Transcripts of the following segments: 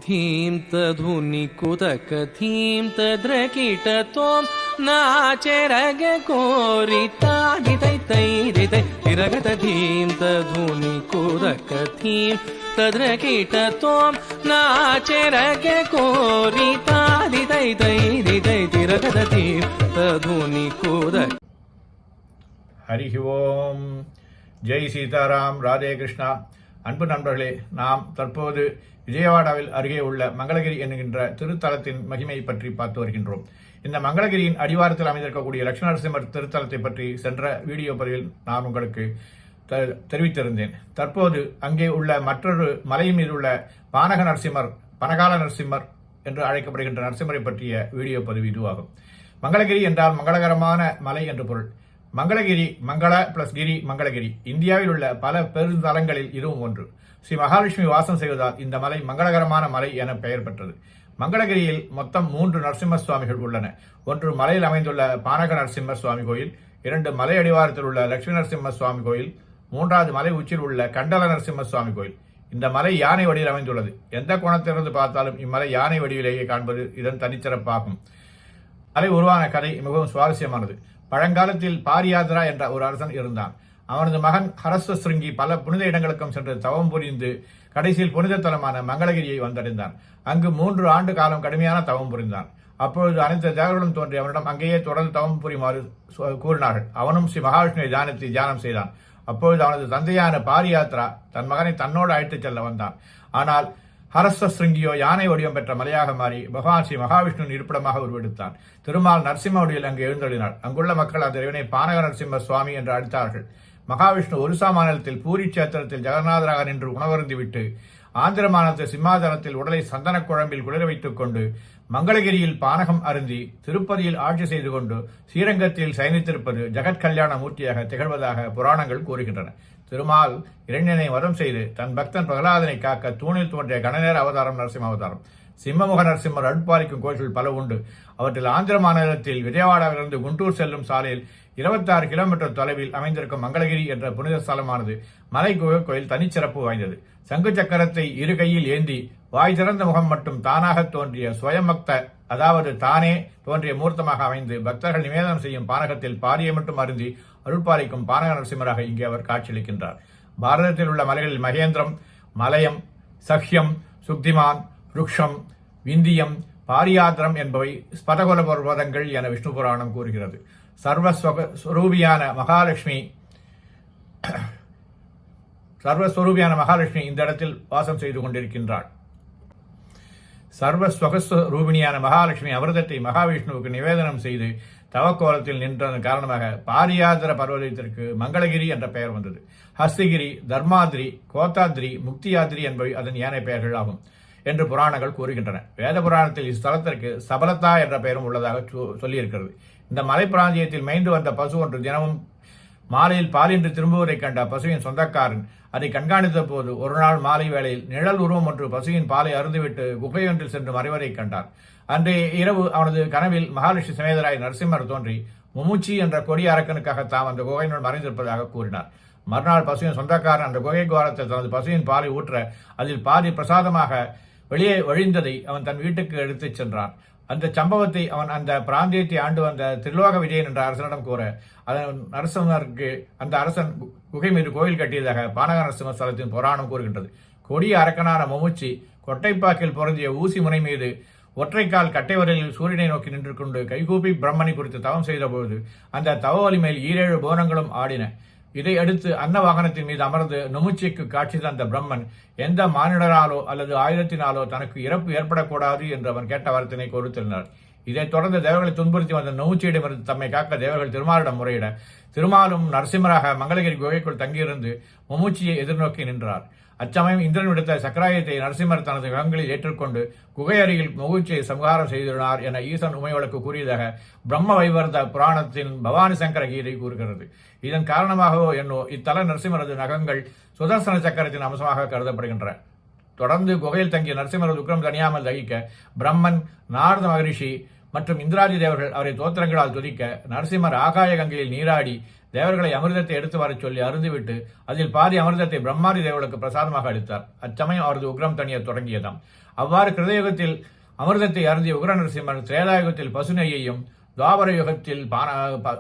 धीं तधुनिकुतकथीं तद्रकीटत्वं नाचरगकोरितादितैतैरितैरगतधीं तधुनिकुतकथीं तद्रकीटत्वं नाचरगकोरितादितैतैरितैरगतधीं तधुनिकुतक. ஹரி ஓம். ஜெய் சீதாராம். ராதே கிருஷ்ணா. அன்பு நண்பர்களே, நாம் தற்போது விஜயவாடாவில் அருகே உள்ள மங்களகிரி என்கின்ற திருத்தலத்தின் மகிமை பற்றி பார்த்து வருகின்றோம். இந்த மங்களகிரியின் அடிவாரத்தில் அமைந்திருக்கக்கூடிய லட்சுமண நரசிம்மர் திருத்தலத்தை பற்றி சென்ற வீடியோ பதிவில் நான் உங்களுக்கு தெரிவித்திருந்தேன். தற்போது அங்கே உள்ள மற்றொரு மலையின் மீது உள்ள பானக நரசிம்மர், பனகால நரசிம்மர் என்று அழைக்கப்படுகின்ற நரசிம்மரை பற்றிய வீடியோ பதிவு இதுவாகும். மங்களகிரி என்றால் மங்களகரமான மலை என்று பொருள். மங்களகிரி, மங்கள பிளஸ் கிரி, மங்களகிரி. இந்தியாவில் உள்ள பல பெருந்தலங்களில் இதுவும் ஒன்று. ஸ்ரீ மகாலட்சுமி வாசம் செய்வதால் இந்த மலை மங்களகரமான மலை என பெயர் பெற்றது. மங்களகிரியில் மொத்தம் 3 நரசிம்ம சுவாமிகள் உள்ளன. ஒன்று மலையில் அமைந்துள்ள பானக நரசிம்ம சுவாமி கோயில், 2 மலை அடிவாரத்தில் உள்ள லட்சுமி நரசிம்ம சுவாமி கோயில், 3வது மலை உச்சியில் உள்ள கண்டல நரசிம்ம சுவாமி கோயில். இந்த மலை யானை வடிவில் அமைந்துள்ளது. எந்த கோணத்திலிருந்து பார்த்தாலும் இம்மலை யானை வடிவிலேயே காண்பது இதன் தனிச்சிறப்பாகும். மலை உருவான கதை மிகவும் சுவாரஸ்யமானது. பழங்காலத்தில் பாரியாத்ரா என்ற ஒரு அரசன் இருந்தான். அவனது மகன் ஹரஸ்வஸ்ருங்கி பல புனித இடங்களுக்கும் சென்று தவம் புரிந்து கடைசியில் புனித தலமான மங்களகிரியை வந்தடைந்தான். அங்கு 3 ஆண்டு காலம் கடுமையான தவம் புரிந்தான். அப்பொழுது அனைத்து தேவர்களும் தோன்றி அவனிடம் அங்கேயே தொடர்ந்து தவம் புரியுமாறு கூறினார்கள். அவனும் ஸ்ரீ மகாவிஷ்ணுவை தியானம் செய்தான். அப்பொழுது அவனது தந்தையான பாரியாத்ரா தன் மகனை தன்னோடு அழைத்துச் செல்ல வந்தான். ஆனால் ஹரஸ்வஸ்ருங்கியோ யானை வடிவம் பெற்ற மலையாக மாறி பகவான் ஸ்ரீ மகாவிஷ்ணுவின் இருப்பிடமாக உருவெடுத்தான். திருமால் நரசிம்ம வடிவில் அங்கு எழுந்தொழினார். அங்குள்ள மக்கள் அந்த இறைவனை பானக நரசிம்ம சுவாமி என்று அழைத்தார்கள். மகாவிஷ்ணு ஒரிசா மாநிலத்தில் பூரி கஷேத்திரத்தில் ஜெகநாதராக நின்று உணவருந்திவிட்டு ஆந்திர மாநிலத்தில் சிம்மாசனத்தில் உடலை சந்தன குழம்பில் குளிர வைத்துக் கொண்டு மங்களகிரியில் பானகம் அருந்தி திருப்பதியில் ஆட்சி செய்து கொண்டு ஸ்ரீரங்கத்தில் சயனித்திருப்பது ஜெகத் கல்யாண மூர்த்தியாக திகழ்வதாக புராணங்கள் கூறுகின்றன. திருமால் இரண்யனை வதம் செய்து தன் பக்தன் பிரகலாதனை காக்க தூணில் தோன்றிய கணநேர அவதாரம் நரசிம்ம அவதாரம். சிம்மமுக நரசிம்மர் அருட்பாலிக்கும் கோயில்கள் பல உண்டு. அவற்றில் ஆந்திர மாநிலத்தில் விஜயவாடாவிலிருந்து குண்டூர் செல்லும் சாலையில் 26 கிலோமீட்டர் தொலைவில் அமைந்திருக்கும் மங்களகிரி என்ற புனித ஸ்தலமானது மலை குகை கோயில் தனிச்சிறப்பு வாய்ந்தது. சங்கு சக்கரத்தை இரு கையில் ஏந்தி வாய் திறந்த முகம் மட்டும் தானாக தோன்றிய சுயமக்த, அதாவது தானே தோன்றிய மூர்த்தமாக அமைந்து பக்தர்கள் நிவேதனம் செய்யும் பானகத்தில் பாரியை மட்டும் அருந்தி அருள்பாலிக்கும் பானக நரசிம்மராக இங்கே அவர் காட்சியளிக்கின்றார். பாரதத்தில் உள்ள மலைகளில் மகேந்திரம், மலயம், சஹ்யம், சுக்திமான், ருக்ஷம், விந்தியம், பாரியாத்திரம் என்பவை ஸ்பதகுல பர்வதங்கள் என விஷ்ணு புராணம் கூறுகிறது. சர்வஸ்வரூபியான மகாலட்சுமி இந்த இடத்தில் வாசம் செய்து கொண்டிருக்கின்றாள். சர்வஸ்வரூபிணியான மகாலட்சுமி அமிர்தத்தை மகாவிஷ்ணுவுக்கு நிவேதனம் செய்து தவக்கோலத்தில் நின்றதன் காரணமாக பாரியாதர பர்வதத்திற்கு மங்களகிரி என்ற பெயர் வந்தது. ஹஸ்திகிரி, தர்மாதிரி, கோத்தாத்ரி, முக்தியாத்ரி என்பவை அதன் ஏனைய பெயர்கள் ஆகும் என்று புராணங்கள் கூறுகின்றன. வேத புராணத்தில் இஸ்தலத்திற்கு சபலதா என்ற பெயரும் உள்ளதாக சொல்லியிருக்கிறது. இந்த மலை பிராந்தியத்தில் மேய்ந்து வந்த பசு ஒன்று தினமும் மாலையில் பாலின்றி திரும்புவதை கண்ட பசுவின் சொந்தக்காரன் அதை கண்காணித்த போது ஒரு நாள் மாலை வேளையில் நிழல் உருவம் ஒன்று பசுவின் பாலை அருந்துவிட்டு குகையொன்றில் சென்று மறைவதை கண்டார். அன்றைய இரவு அவனது கனவில் மகாலட்சுமி சமேதராய் நரசிம்மர் தோன்றி முமுச்சி என்ற கொடிய அரக்கனுக்காக தாம் அந்த குகையினுள் மறைந்திருப்பதாக கூறினார். மறுநாள் பசுவின் சொந்தக்காரன் அந்த குகை கோரத்தில் தனது பசுவின் பாலை ஊற்ற அதில் பாதி பிரசாதமாக வெளியே வழிந்ததை அவன் தன் வீட்டுக்கு எடுத்துச் சென்றான். அந்த சம்பவத்தை அவன் அந்த பிராந்தியத்தை ஆண்டு வந்த திரிலோக விஜயன் என்ற அரசனிடம் கூற அதன் நரசிம்மருக்கு அந்த அரசன் குகை மீது கோயில் கட்டியதாக பானக நரசிம்ம ஸ்தலத்தின் புராணம் கூறுகின்றது. கொடிய அரக்கனான மமுச்சி கொட்டைப்பாக்கில் பொருந்திய ஊசி முனை மீது ஒற்றைக்கால் கட்டை வரையில் சூரியனை நோக்கி நின்று கொண்டு கைகூப்பி பிரம்மனை குறித்து தவம் செய்தபோது அந்த தவ வலிமையில் 7 புவனங்களும் ஆடின. இதை அடுத்து அன்ன வாகனத்தின் மீது அமர்ந்து நுமுச்சிக்கு காட்சி தந்த பிரம்மன் எந்த மானிடராலோ அல்லது ஆயுதத்தினாலோ தனக்கு இறப்பு ஏற்படக்கூடாது என்று அவன் கேட்ட வரத்தினை கொடுத்திருந்தார். இதைத் தொடர்ந்து தேவர்களை துன்புறுத்தி வந்த நுமுச்சியிடமிருந்து தம்மை காக்க தேவர்கள் திருமாலிடம் முறையிட திருமாலும் நரசிம்மராக மங்களகிரி குகைக்குள் தங்கியிருந்து முமுச்சியை எதிர்நோக்கி நின்றார். அச்சமயம் இந்திரன் விடுத்த சக்கராயத்தை நரசிம்மர் தனது கங்களில் ஏற்றுக்கொண்டு குகை அருகில் முகுச்சியை சம்ஹாரம் செய்துள்ளார் என ஈசன் உமைவழக்கு கூறியதாக பிரம்ம வைவர்த புராணத்தின் பவானி சங்கர கீதை கூறுகிறது. இதன் காரணமாகவோ என்னோ இத்தல நரசிம்மரது நகங்கள் சுதர்சன சக்கரத்தின் அம்சமாக கருதப்படுகின்றன. தொடர்ந்து குகையில் தங்கிய நரசிம்மரது உக்கிரம் தனியாமல் தகிக்க பிரம்மன், நாரத மகரிஷி, மற்றும் இந்திராதி தேவர்கள் அவரை தோத்திரங்களால் துதிக்க நரசிம்மர் ஆகாய கங்கையில் நீராடி தேவர்களை அமிர்தத்தை எடுத்து வரச் சொல்லி அருந்துவிட்டு அதில் பாதி அமிர்தத்தை பிரம்மாதி தேவர்களுக்கு பிரசாதமாக அளித்தார். அச்சமயம் அவரது உக்ரம் தணிய தொடங்கியதாம். அவ்வாறு கிருதயுகத்தில் அமிர்தத்தை அருந்திய உக்ர நரசிம்மர் திரேதாயுகத்தில் பசுநெய்யையும், துவாபர யுகத்தில்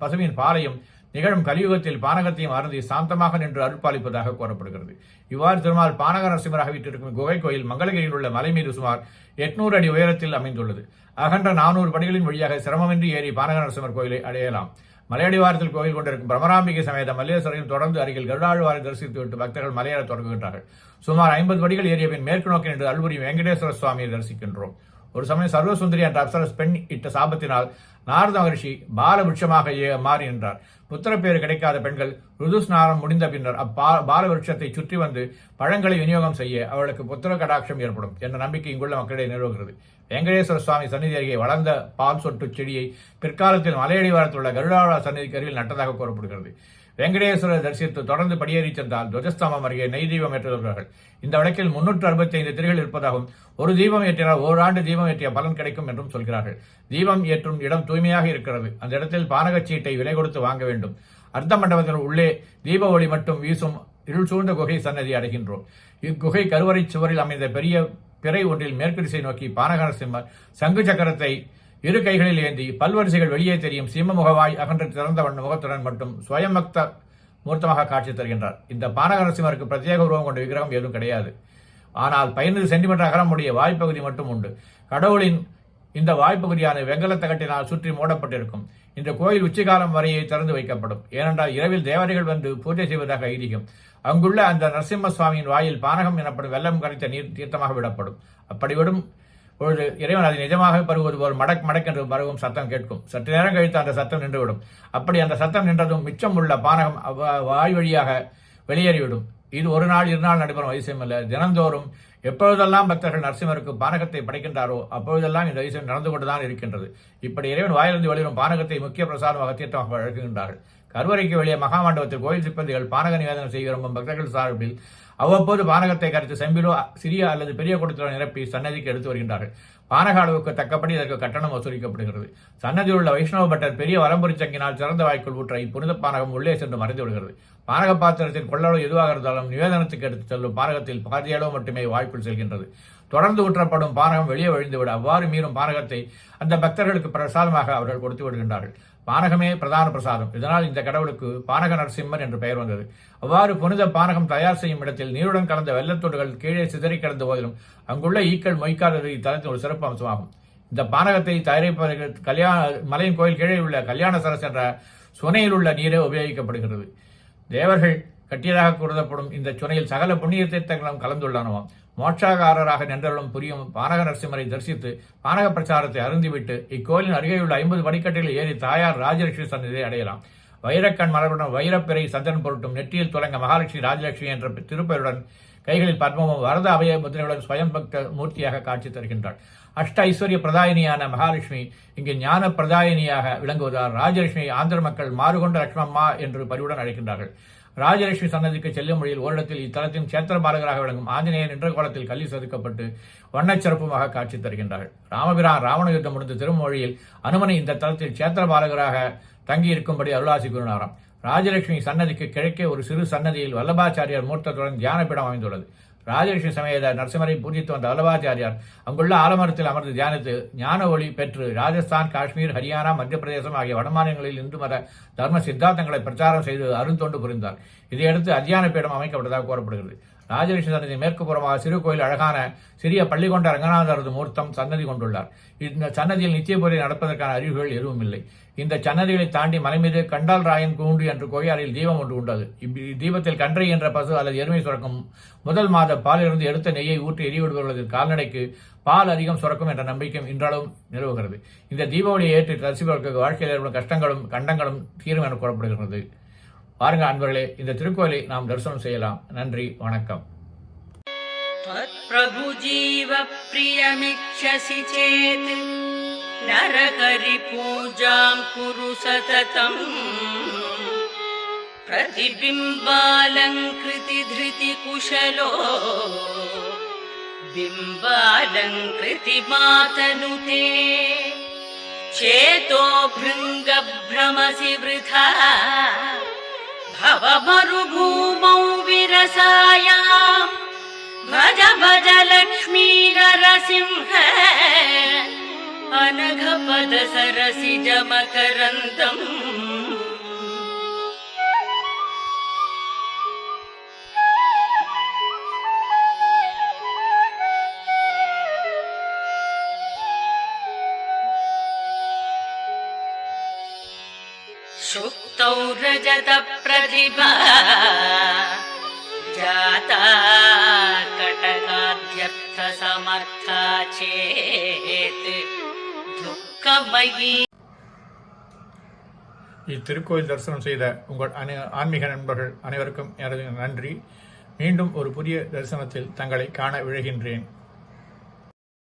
பசுவின் பாலையும், நிகழும் கலியுகத்தில் பானகத்தையும் அருந்தி சாந்தமாக நின்று அருட்பாலிப்பதாக கூறப்படுகிறது. இவ்வாறு திருமால் பானக நரசிம்மராக வீட்டிருக்கும் குகை கோயில் மங்களகிரியில் உள்ள மலை மீது சுமார் 800 அடி உயரத்தில் அமைந்துள்ளது. அகன்ற 400 படிகளின் வழியாக சிரமமின்றி ஏறி பானக நரசிம்மர் கோயிலை அடையலாம். மலையடிவாரத்தில் கோயில் கொண்டிருக்கும் பிரமராம்பிகை சமேத மல்லேஸ்வரையும் தொடர்ந்து அருகில் கருடாழ்வாரை தரிசித்துவிட்டு பக்தர்கள் மலையேற தொடங்குகின்றார்கள். சுமார் 50 படிகள் ஏறிய பின் மேற்கு நோக்கி நின்று அல்புரி வெங்கடேஸ்வர சுவாமியை தரிசிக்கின்றோம். ஒரு சமயம் சர்வசுந்தரி என்ற அப்சரஸ் பெண் இட்ட சாபத்தினால் நாரத மகர்ஷி பாலவிருட்சமாக மாறி நின்றார். புத்திரப்பேறு கிடைக்காத பெண்கள் ருதுஸ்நானம் முடிந்த பின்னர் பாலவிருட்சத்தை சுற்றி வந்து பழங்களை விநியோகம் செய்ய அவளுக்கு புத்திர கடாட்சம் ஏற்படும் என்ற நம்பிக்கை இங்குள்ள மக்களிடையே நிறுவுகிறது. வெங்கடேஸ்வர சுவாமி சன்னிதி அருகே வளர்ந்த பால் சொட்டு செடியை பிற்காலத்தில் மலையடிவாரத்தில் உள்ள கருடாழ்வார் சன்னிதிக்கு அருகில் நட்டதாக கூறப்படுகிறது. வெங்கடேஸ்வரர் தரிசித்து தொடர்ந்து படியேறி சென்றால் துவஜஸ்தம்பம் அருகே நெய் தீபம் ஏற்றுகிறார்கள். இந்த வழக்கில் 365 திரிகள் இருப்பதாகவும் ஒரு தீபம் ஏற்றினால் ஓராண்டு தீபம் ஏற்றிய பலன் கிடைக்கும் என்றும் சொல்கிறார்கள். தீபம் ஏற்றும் இடம் தூய்மையாக இருக்கிறது. அந்த இடத்தில் பானகச்சீட்டை விலை கொடுத்து வாங்க வேண்டும். அர்த்த மண்டபத்தின் உள்ளே தீப ஒளி மட்டும் வீசும் இருள் சூழ்ந்த குகை சன்னதி அடைகின்றோம். இக்குகை கருவறை சுவரில் அமைந்த பெரிய பிறை ஒன்றில் மேற்கு திசை நோக்கி பானக நரசிம்மர் சங்கு சக்கரத்தை இரு கைகளில் ஏந்தி பல்வரிசைகள் வெளியே தெரியும் சீம முகவாய் அகன்ற திறந்த வண்ண முகத்துடன் மட்டும் ஸ்வயமக்த மூர்த்தமாக காட்சி தருகின்றார். இந்த பானக நரசிம்மருக்கு பிரத்யேக உருவம் கொண்ட விக்கிரகம் ஏதும் கிடையாது. ஆனால் 15 சென்டிமீட்டர் அகலமுடைய வாய்ப்பகுதி மட்டும் உண்டு. கடவுளின் இந்த வாய்ப்பகுதியான வெங்கலத்தகட்டினால் சுற்றி மூடப்பட்டிருக்கும். இந்த கோயில் உச்சிகாலம் வரையே திறந்து வைக்கப்படும். ஏனென்றால் இரவில் தேவதைகள் வந்து பூஜை செய்வதாக ஐதீகம். அங்குள்ள அந்த நரசிம்ம சுவாமியின் வாயில் பானகம் எனப்படும் வெள்ளம் கரைத்த நீர் தீர்த்தமாக விடப்படும். அப்படி விடும் பொழுது இறைவன் அதை நிஜமாக பருவது போல் மடக் மடக் என்று பருவும் சத்தம் கேட்கும். சற்று நேரம் கழித்து அந்த சத்தம் நின்றுவிடும். அப்படி அந்த சத்தம் நின்றதும் மிச்சம் உள்ள பானகம் வாய் வழியாக வெளியேறிவிடும். இது ஒரு நாள் 2 நாள் நடைபெறும் அதிசயம் அல்ல. தினந்தோறும் எப்பொழுதெல்லாம் பக்தர்கள் நரசிம்மருக்கு பானகத்தை படைக்கின்றாரோ அப்பொழுதெல்லாம் இந்த அதிசயம் நடந்து கொண்டுதான் இருக்கின்றது. இப்படி இறைவன் வாயிலிருந்து வெளிவரும் பானகத்தை முக்கிய பிரசாதமாக தீர்த்தமாக வழங்குகின்றார்கள். கருவறைக்கு வெளியே மகாமண்டபத்தில் கோயில் சிப்பந்திகள் பானக நிவேதனம் செய்ய விரும்பும் பக்தர்கள் சார்பில் அவ்வப்போது பானகத்தை கரைத்து செம்பிலோ சிறிய அல்லது பெரிய குடத்திலோ நிரப்பி சன்னதிக்கு எடுத்து வருகின்றார்கள். பானக அளவுக்கு தக்கபடி இதற்கு கட்டணம் வசூலிக்கப்படுகிறது. சன்னதியில் உள்ள வைஷ்ணவ பட்டர் பெரிய வரம்புரி சங்கினால் சிறந்த வாய்க்குள் ஊற்ற இப்புனித பானகம் உள்ளே சென்று மறைந்து விடுகிறது. பானக பாத்திரத்தின் கொள்ளளவு எதுவாக இருந்தாலும் நிவேதனத்துக்கு எடுத்து செல்லும் பானகத்தில் பாதியளவு மட்டுமே வாய்க்குள் செல்கின்றது. தொடர்ந்து ஊற்றப்படும் பானகம் வெளியே வழிந்துவிட அவ்வாறு மீறும் பானகத்தை அந்த பக்தர்களுக்கு பிரசாதமாக அவர்கள் கொடுத்து விடுகின்றார்கள். பானகமே பிரதான பிரசாதம். இதனால் இந்த கடவுளுக்கு பானக நரசிம்மர் என்று பெயர் வந்தது. அவ்வாறு புனித பானகம் தயார் செய்யும் இடத்தில் நீருடன் கலந்த வெள்ளத்தோடுகள் கீழே சிதறி கிடந்த போதிலும் அங்குள்ள ஈக்கள் மொய்க்காதது இத்தலத்தின் ஒரு சிறப்பு அம்சமாகும். இந்த பானகத்தை தயாரிப்பதற்கு மலையின் கோயில் கீழே உள்ள கல்யாண சரஸ் என்ற சுனையில் உள்ள நீரே உபயோகிக்கப்படுகிறது. தேவர்கள் கட்டியதாக கருதப்படும் இந்த சுனையில் சகல புண்ணிய தீர்த்தங்களும் கலந்துள்ளனவாம். மோட்சாகாரராக நின்றவர்களும் புரியும் பானக நரசிம்மரை தரிசித்து பானக பிரச்சாரத்தை அருந்திவிட்டு இக்கோயிலின் அருகேயுள்ள 50 படிக்கட்டில் ஏறி தாயார் ராஜலட்சுமி சன்னதியை அடையலாம். வைரக்கண் மலருடன் வைரப்பிறை சந்திரன் பொருட்டும் நெற்றியில் தொடங்க மகாலட்சுமி ராஜலட்சுமி என்ற திருப்பெயருடன் கைகளில் பத்மமும் வரத அபய முத்திரையுடன் ஸ்வயம் பக்த மூர்த்தியாக காட்சி தருகின்றார். அஷ்ட ஐஸ்வர்ய பிரதாயினியான மகாலட்சுமி இங்கு ஞான பிரதாயினியாக விளங்குவதால் ராஜலட்சுமி ஆந்திர மக்கள் மாறுகொண்ட லட்சுமம்மா என்று பரிவுடன் அழைக்கின்றார்கள். ராஜலட்சுமி சன்னதிக்கு செல்லும் வழியில் ஓரிடத்தில் இத்தலத்தின் சேத்திர பாலகராக விளங்கும் ஆஞ்சநேயர் நின்ற கோலத்தில் கல்வி செதுக்கப்பட்டு வண்ணச்சிறப்புமாக காட்சி தருகின்றார்கள். ராமபிரான் ராவண யுத்தம் முடிந்த திருமொழியில் அனுமனை இந்த தலத்தில் சேத்திர பாலகராக தங்கியிருக்கும்படி அருளாசி கூறினாராம். ராஜலட்சுமி சன்னதிக்கு கிழக்கே ஒரு சிறு சன்னதியில் வல்லபாச்சாரியார் மூர்த்தத்துடன் தியானப்பீடம் அமைந்துள்ளது. ராஜலட்சுமி சமேத நரசிம்மரை பூஜித்து வந்த வல்லபாச்சாரியார் அங்குள்ள ஆலமரத்தில் அமர்ந்து தியானித்து ஞான ஒளி பெற்று ராஜஸ்தான், காஷ்மீர், ஹரியானா, மத்திய பிரதேசம் ஆகிய வடமாநிலங்களில் இந்து மத தர்ம சித்தாந்தங்களை பிரச்சாரம் செய்து அருந்தொண்டு புரிந்தார். இதையடுத்து அத்தியான பீடம் அமைக்கப்பட்டதாக கூறப்படுகிறது. ராஜலட்சுமி சன்னதி மேற்கு புறமாக சிறு கோயில் அழகான சிறிய பள்ளி கொண்ட ரங்கநாதரது மூர்த்தம் சன்னதி கொண்டுள்ளார். இந்த சன்னதியில் நித்திய பூஜை நடப்பதற்கான அறிவுகள் எதுவும் இல்லை. இந்த சன்னதிகளை தாண்டி மலை மீது கண்டால் ராயன் கூண்டு என்ற கோயிலில் தீபம் ஒன்று உண்டது. தீபத்தில் கன்றை என்ற பசு அல்லது எருமை சுரக்கும். முதல் மாத பாலிலிருந்து எடுத்த நெய்யை ஊற்றி எரிவிடுவதில் கால்நடைக்கு பால் அதிகம் சுரக்கும் என்ற நம்பிக்கையும் இன்றளவும் நிலவுகிறது. இந்த தீபாவளியை ஏற்று ரசிப்பவர்களுக்கு வாழ்க்கையில் ஏற்படும் கஷ்டங்களும் கண்டங்களும் தீரும் என கூறப்படுகிறது. பாருங்க அன்பர்களே, இந்த திருக்கோயிலை நாம் தரிசனம் செய்யலாம். நன்றி, வணக்கம். பிரபு ஜீவ பிரியமிச்சசி சேத் நரஹரி பூஜாம் குரு சததம் பிரதிபிம்பாலங்கிருதி திருதி குஷலோ பிம்பாலங்கிருதி மாதனுதே चेतो भृङ्गभ्रमसि वृथा भवमरुभूमौ विरसायाम् भज भज लक्ष्मी नरसिंह अनघपद सरसिज मकरन्दम् शुक्तौ रजत प्रतिभा जाता कटकाध्यर्थ समर्था चेत् दुःखमयी. இத்திருக்கோயில் தரிசனம் செய்த உங்கள் ஆன்மீக நண்பர்கள் அனைவருக்கும் எனது நன்றி. மீண்டும் ஒரு புதிய தரிசனத்தில் தங்களை காண விழைகின்றேன்.